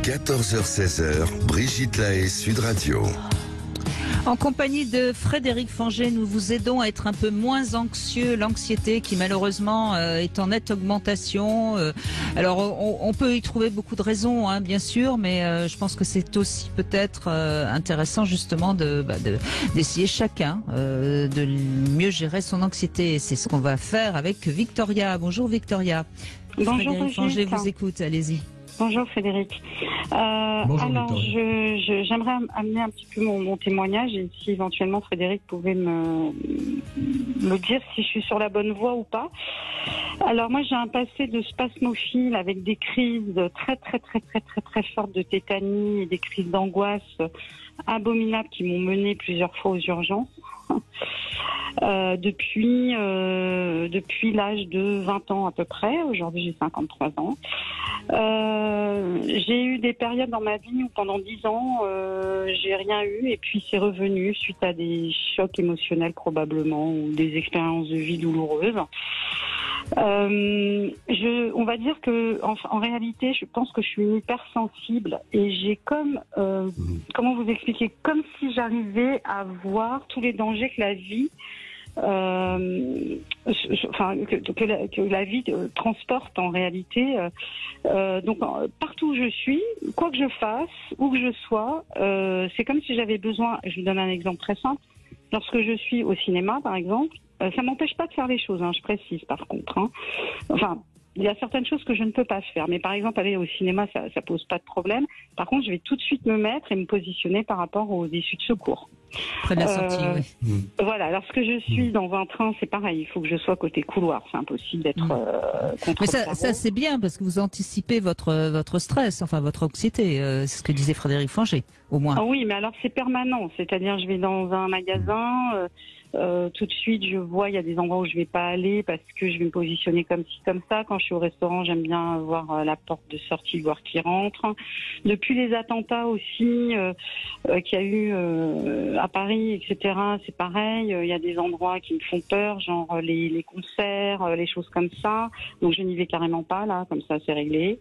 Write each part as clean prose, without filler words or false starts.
14h-16h, Brigitte Lahaie, Sud Radio. En compagnie de Frédéric Fanget, nous vous aidons à être un peu moins anxieux, l'anxiété qui malheureusement est en nette augmentation. Alors on peut y trouver beaucoup de raisons, hein, bien sûr, mais je pense que c'est aussi peut-être intéressant justement d'essayer chacun de mieux gérer son anxiété. Et c'est ce qu'on va faire avec Victoria. Bonjour Victoria. Bonjour Frédéric Fanget vous écoute, allez-y. Bonjour Frédéric. Bonjour, alors j'aimerais amener un petit peu mon témoignage et si éventuellement Frédéric pouvait me dire si je suis sur la bonne voie ou pas. Alors moi j'ai un passé de spasmophile avec des crises très fortes de tétanie et des crises d'angoisse abominables qui m'ont mené plusieurs fois aux urgences. Depuis l'âge de 20 ans à peu près. Aujourd'hui, j'ai 53 ans. J'ai eu des périodes dans ma vie où pendant 10 ans, j'ai rien eu et puis c'est revenu suite à des chocs émotionnels probablement ou des expériences de vie douloureuses. On va dire que en réalité, je pense que je suis hypersensible et j'ai comment vous expliquer, comme si j'arrivais à voir tous les dangers que la vie que la vie transporte en réalité. Donc partout où je suis, quoi que je fasse, où que je sois, c'est comme si j'avais besoin. Je vous donne un exemple très simple. Lorsque je suis au cinéma, par exemple, ça m'empêche pas de faire les choses. Je précise par contre. Enfin. Il y a certaines choses que je ne peux pas faire. Mais par exemple, aller au cinéma, ça pose pas de problème. Par contre, je vais tout de suite me mettre et me positionner par rapport aux issues de secours. Près de la sortie, oui. Voilà. Lorsque je suis dans un train, c'est pareil. Il faut que je sois côté couloir. C'est impossible d'être contre. Mais ça c'est bien parce que vous anticipez votre stress, enfin votre anxiété. C'est ce que disait Frédéric Fanget, au moins. Ah oui, mais alors c'est permanent. C'est-à-dire, je vais dans un magasin. Tout de suite, je vois, il y a des endroits où je vais pas aller parce que je vais me positionner comme ci, comme ça. Quand je suis au restaurant, j'aime bien voir la porte de sortie, voir qui rentre. Depuis les attentats aussi qu'il y a eu à Paris, etc., c'est pareil. Il y a des endroits qui me font peur, genre les concerts, les choses comme ça. Donc je n'y vais carrément pas là, comme ça c'est réglé.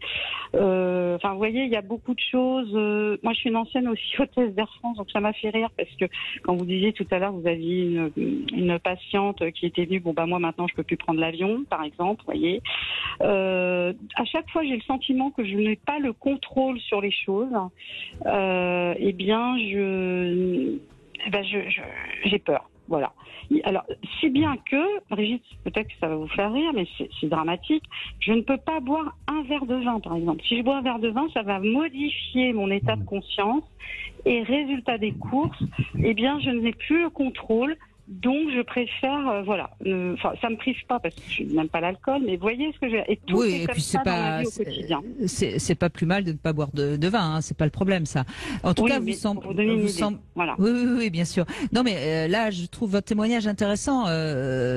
Enfin, vous voyez, il y a beaucoup de choses. Moi, je suis une ancienne aussi hôtesse d'Air France, donc ça m'a fait rire parce que quand vous disiez tout à l'heure, vous aviez une patiente qui était venue, moi maintenant je peux plus prendre l'avion, par exemple, vous voyez. À chaque fois j'ai le sentiment que je n'ai pas le contrôle sur les choses. Eh bien j'ai peur. Voilà. Alors, si bien que, Brigitte, peut-être que ça va vous faire rire, mais c'est dramatique, je ne peux pas boire un verre de vin, par exemple. Si je bois un verre de vin, ça va modifier mon état de conscience et résultat des courses, eh bien, je n'ai plus le contrôle. Donc je préfère, ça me prive pas parce que je n'aime pas l'alcool, mais voyez ce que j'ai. Et tout oui, est et comme puis ça dans ma vie au quotidien. C'est pas plus mal de ne pas boire de vin, c'est pas le problème ça. En tout cas, vous semblez. Voilà. Oui, bien sûr. Non, mais là, je trouve votre témoignage intéressant,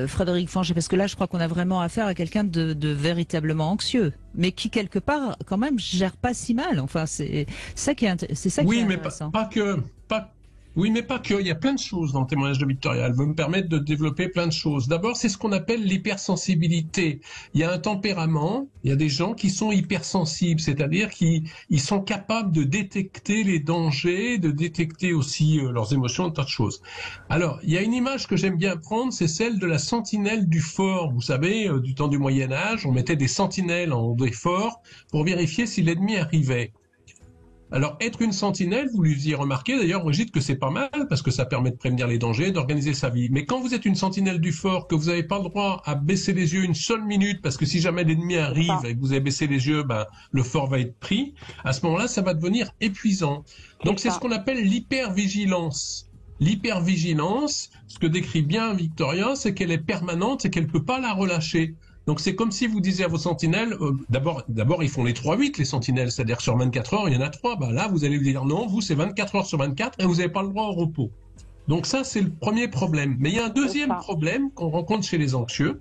Frédéric Fanget, parce que là, je crois qu'on a vraiment affaire à quelqu'un de véritablement anxieux, mais qui quelque part, quand même, gère pas si mal. Enfin, c'est ça qui est intéressant. Oui, mais pas que. Oui, mais pas que. Il y a plein de choses dans le témoignage de Victoria. Elle veut me permettre de développer plein de choses. D'abord, c'est ce qu'on appelle l'hypersensibilité. Il y a un tempérament. Il y a des gens qui sont hypersensibles, c'est-à-dire qu'ils sont capables de détecter les dangers, de détecter aussi leurs émotions, un tas de choses. Alors, il y a une image que j'aime bien prendre, c'est celle de la sentinelle du fort. Vous savez, du temps du Moyen-Âge, on mettait des sentinelles en haut des forts pour vérifier si l'ennemi arrivait. Alors, être une sentinelle, vous lui y remarquez d'ailleurs, Brigitte, que c'est pas mal parce que ça permet de prévenir les dangers, d'organiser sa vie. Mais quand vous êtes une sentinelle du fort, que vous n'avez pas le droit à baisser les yeux une seule minute parce que si jamais l'ennemi arrive et que vous avez baissé les yeux, le fort va être pris. À ce moment-là, ça va devenir épuisant. Donc, c'est ce qu'on appelle l'hypervigilance. L'hypervigilance, ce que décrit bien Victoria, c'est qu'elle est permanente, c'est qu'elle peut pas la relâcher. Donc c'est comme si vous disiez à vos sentinelles, d'abord ils font les 3-8 les sentinelles, c'est-à-dire que sur 24 heures il y en a 3. Là vous allez lui dire non, vous c'est 24 heures sur 24 et vous n'avez pas le droit au repos. Donc ça c'est le premier problème. Mais il y a un deuxième problème qu'on rencontre chez les anxieux,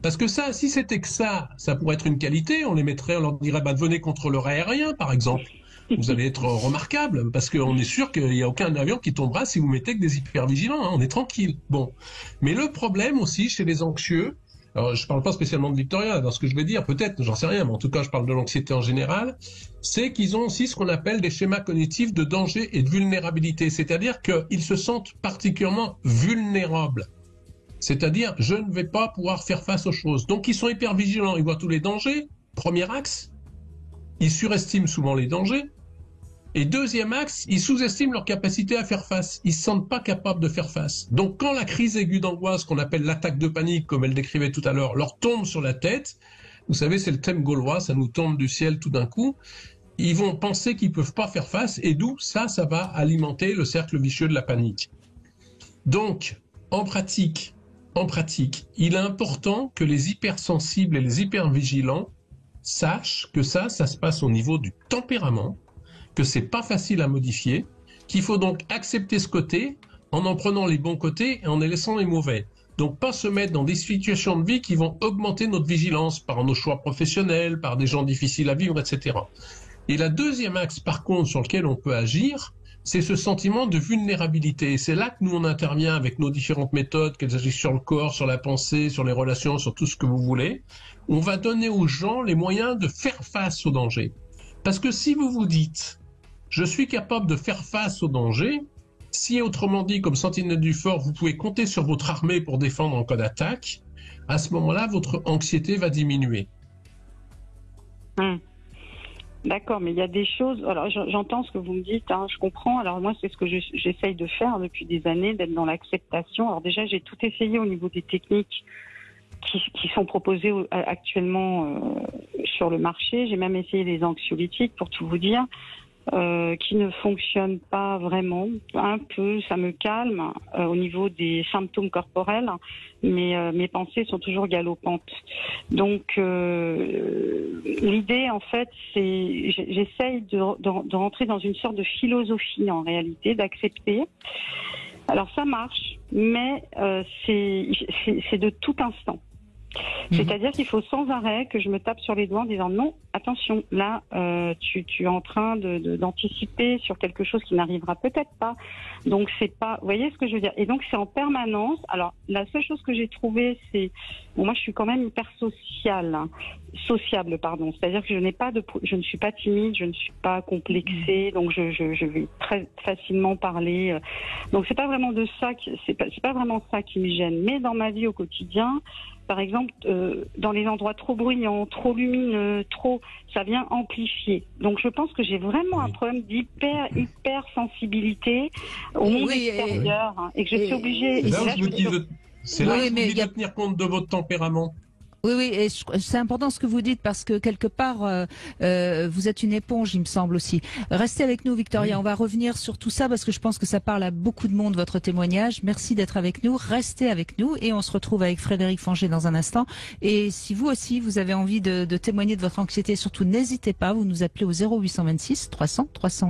parce que ça, si c'était que ça pourrait être une qualité, on leur dirait devenez contrôleur aérien par exemple. Vous allez être remarquable parce qu'on est sûr qu'il n'y a aucun avion qui tombera si vous mettez que des hypervigilants, on est tranquille. Bon, mais le problème aussi chez les anxieux, alors je parle pas spécialement de Victoria, dans ce que je vais dire, peut-être, j'en sais rien, mais en tout cas je parle de l'anxiété en général, c'est qu'ils ont aussi ce qu'on appelle des schémas cognitifs de danger et de vulnérabilité, c'est-à-dire qu'ils se sentent particulièrement vulnérables. C'est-à-dire, je ne vais pas pouvoir faire face aux choses. Donc, ils sont hyper vigilants, ils voient tous les dangers, premier axe. Ils surestiment souvent les dangers. Et deuxième axe, ils sous-estiment leur capacité à faire face. Ils ne se sentent pas capables de faire face. Donc, quand la crise aiguë d'angoisse, qu'on appelle l'attaque de panique, comme elle décrivait tout à l'heure, leur tombe sur la tête, vous savez, c'est le thème gaulois, ça nous tombe du ciel tout d'un coup, ils vont penser qu'ils ne peuvent pas faire face, et d'où ça va alimenter le cercle vicieux de la panique. Donc, en pratique, il est important que les hypersensibles et les hypervigilants sachent que ça se passe au niveau du tempérament, que c'est pas facile à modifier, qu'il faut donc accepter ce côté en prenant les bons côtés et en laissant les mauvais. Donc pas se mettre dans des situations de vie qui vont augmenter notre vigilance par nos choix professionnels, par des gens difficiles à vivre, etc. Et la deuxième axe, par contre, sur lequel on peut agir, c'est ce sentiment de vulnérabilité. Et c'est là que nous, on intervient avec nos différentes méthodes, qu'elles agissent sur le corps, sur la pensée, sur les relations, sur tout ce que vous voulez. On va donner aux gens les moyens de faire face au danger. Parce que si vous vous dites, je suis capable de faire face au danger, si autrement dit, comme sentinelle du fort, vous pouvez compter sur votre armée pour défendre en cas d'attaque, à ce moment-là, votre anxiété va diminuer. D'accord, mais il y a des choses. Alors, j'entends ce que vous me dites, hein, je comprends. Alors, moi, c'est ce que j'essaye de faire depuis des années, d'être dans l'acceptation. Alors, déjà, j'ai tout essayé au niveau des techniques qui sont proposées actuellement sur le marché. J'ai même essayé les anxiolytiques, pour tout vous dire, qui ne fonctionnent pas vraiment. Un peu, ça me calme au niveau des symptômes corporels, mais mes pensées sont toujours galopantes. Donc, l'idée, en fait, c'est j'essaye de rentrer dans une sorte de philosophie, en réalité, d'accepter. Alors, ça marche, mais c'est de tout instant. C'est-à-dire qu'il faut sans arrêt que je me tape sur les doigts en disant non, attention, là, tu es en train d'anticiper sur quelque chose qui n'arrivera peut-être pas. Donc c'est pas, vous voyez ce que je veux dire. Et donc c'est en permanence. Alors la seule chose que j'ai trouvée, c'est, bon, moi je suis quand même hyper sociable, pardon. C'est-à-dire que je ne suis pas timide, je ne suis pas complexée, donc je vais très facilement parler. Donc c'est pas vraiment c'est pas vraiment ça qui me gêne. Mais dans ma vie au quotidien, par exemple, dans les endroits trop bruyants, trop lumineux, ça vient amplifier. Donc je pense que j'ai vraiment un problème hyper sensibilité au monde extérieur, et que je suis obligée. C'est là où je vous dis de tenir compte de votre tempérament. Oui, et c'est important ce que vous dites parce que quelque part, vous êtes une éponge, il me semble aussi. Restez avec nous, Victoria. Oui. On va revenir sur tout ça parce que je pense que ça parle à beaucoup de monde, votre témoignage. Merci d'être avec nous. Restez avec nous et on se retrouve avec Frédéric Fanget dans un instant. Et si vous aussi, vous avez envie de témoigner de votre anxiété, surtout n'hésitez pas, vous nous appelez au 0826 300 300.